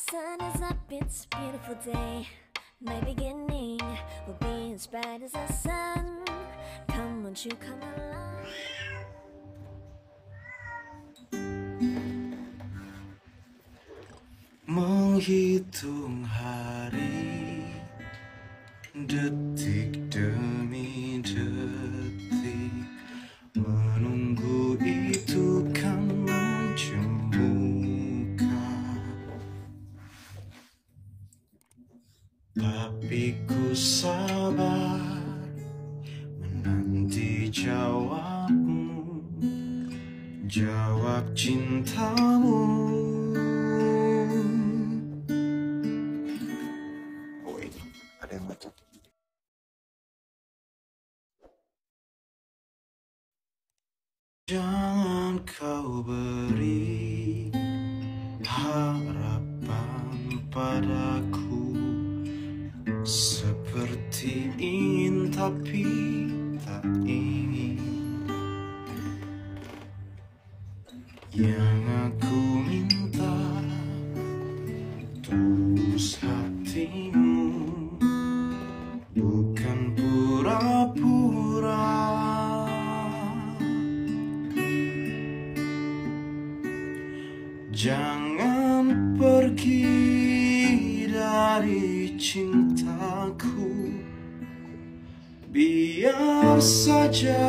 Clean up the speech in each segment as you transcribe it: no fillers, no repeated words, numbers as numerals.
sun is up, it's a beautiful day. My beginning will be as bright as the sun. Come, won't you come along? Menghitung hari, detik demi detik, menunggu itu kan menjemukan. Tapi ku sabar menanti jawabmu, jawab cintamu. Oh ini ada yang macam. Jangan kau beri harapan padaku, seperti ingin tapi tak ingin. Yang aku minta tulus hatimu, bukan pura-pura. Jangan pergi dari cintaku, biar saja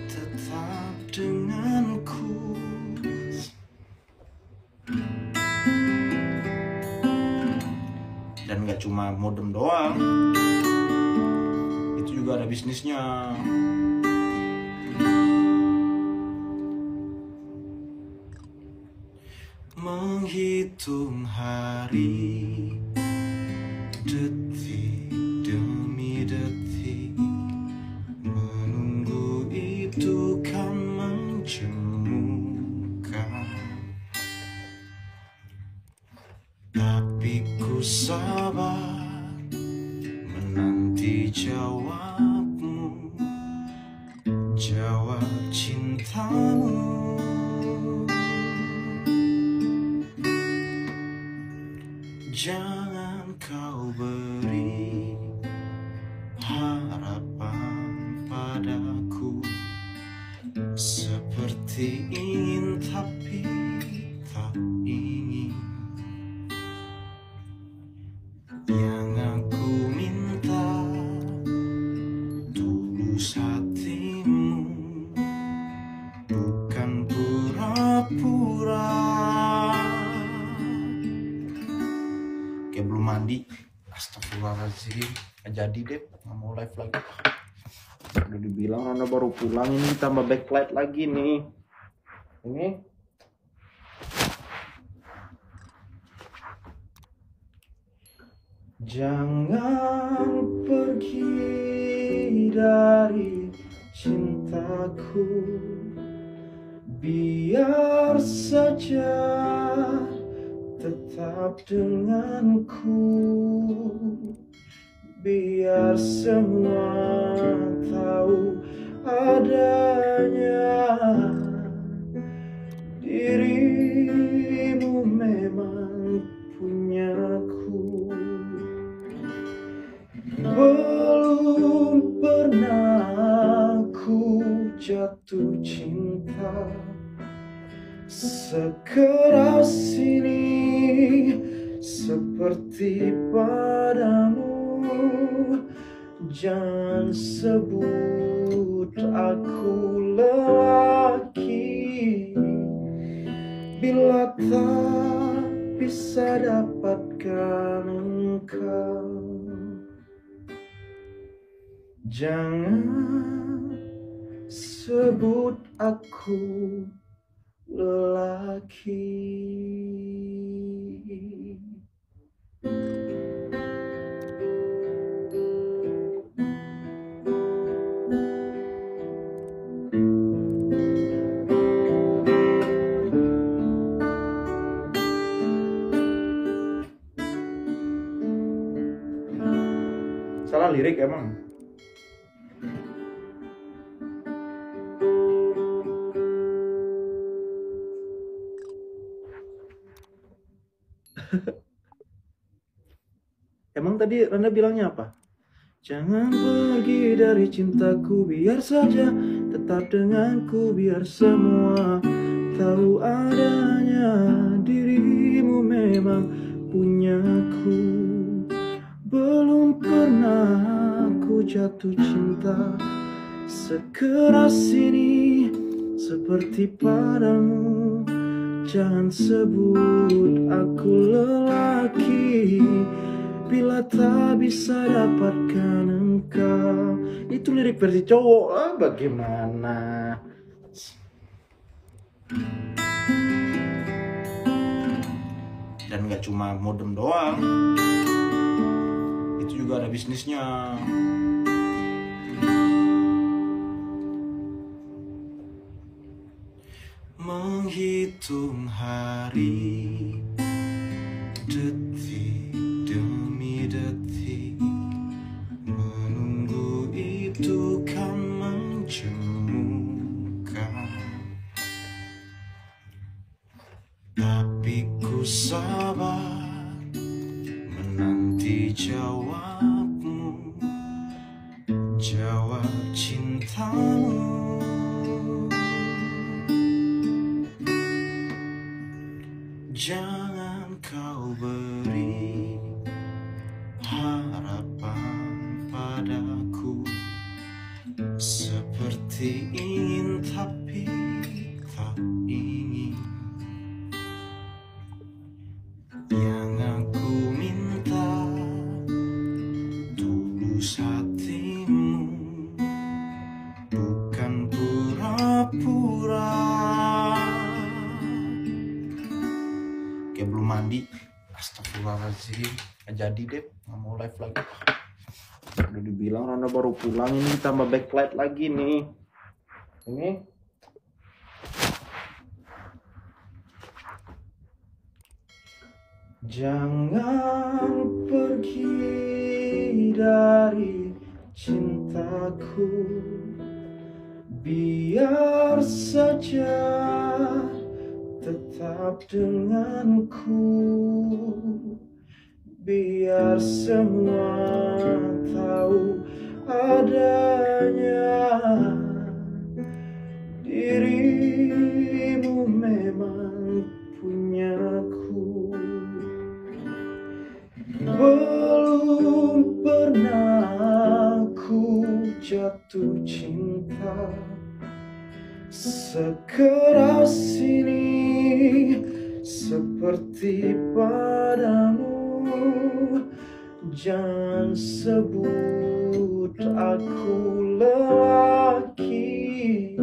tetap denganku. Dan gak cuma modem doang, itu juga ada bisnisnya. Menghitung hari, detik demi detik, menunggu itu kan menjemukan. Tapi ku sabar menanti jawabmu, jawab cintamu. Jangan kau beri harapan padaku, seperti ingin tapi tak ingin. Yang aku minta tulus hatimu, bukan pura-pura. Kayak belum mandi. Astagfirullahaladzim. Gak jadi deh, gak mau live lagi. Udah dibilang Anda baru pulang, ini tambah backlight lagi nih. Ini jangan pergi dari cintaku, biar saja tetap denganku, biar semua tahu adanya dirimu memang punyaku. Belum pernah ku jatuh cinta sekeras ini seperti padamu. Jangan sebut aku lelaki bila tak bisa dapatkan engkau. Jangan sebut aku lelaki. Salah lirik emang. Emang tadi Randa bilangnya apa? Jangan pergi dari cintaku, biar saja tetap denganku, biar semua tahu adanya dirimu memang punyaku. Belum pernah aku jatuh cinta sekeras ini seperti padamu. Jangan sebut aku lelaki bila tak bisa dapatkan engkau. Itu lirik versi cowok lah, bagaimana? Dan gak cuma modem doang, itu juga ada bisnisnya. Menghitung hari, detik demi detik, menunggu itu kan menjemukan. Tapi ku sabar menanti jawabmu, jawab cintamu. Jangan kau beri harapan padaku, seperti ingin tapi tak ingin. Yang aku minta tulus hatimu, bukan pura-pura. Kayak belum mandi, astagfirullahaladzim, gak jadi deh, gak mau live lagi. Udah dibilang Randa baru pulang, ini tambah backlight lagi nih. Ini jangan pergi dari cintaku, biar saja tetap denganku, biar semua tahu adanya dirimu memang punyaku. Belum pernah ku jatuh cinta sekeras ini seperti padamu. Jangan sebut aku lelaki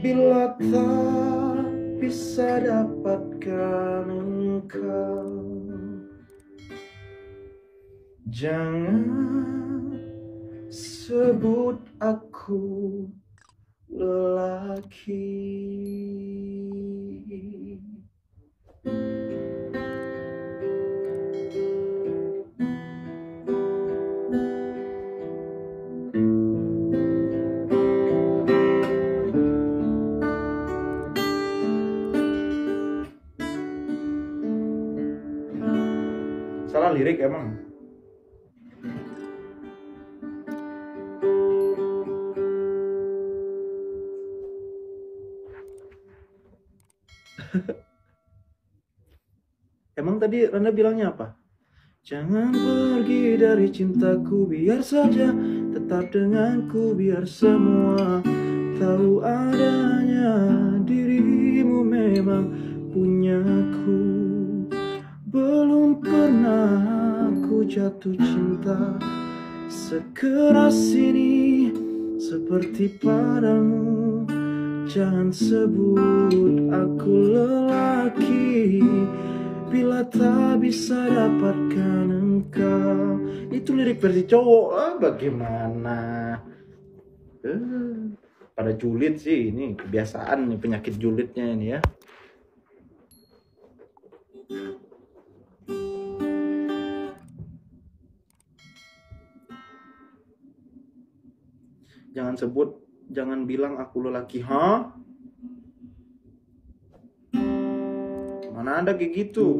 bila tak bisa dapatkan engkau. Jangan sebut aku lelaki. Salah lirik emang. Emang tadi Randa bilangnya apa? Jangan pergi dari cintaku, biar saja tetap denganku, biar semua tahu adanya dirimu memang punyaku. Belum pernah aku jatuh cinta sekeras ini seperti padamu. Jangan sebut aku lelaki bila tak bisa dapatkan engkau. Itu lirik versi cowok lah, bagaimana? Pada julid sih, ini kebiasaan nih, penyakit julidnya ini ya. Jangan sebut, jangan bilang aku lelaki, ha? Mana ada kayak gitu.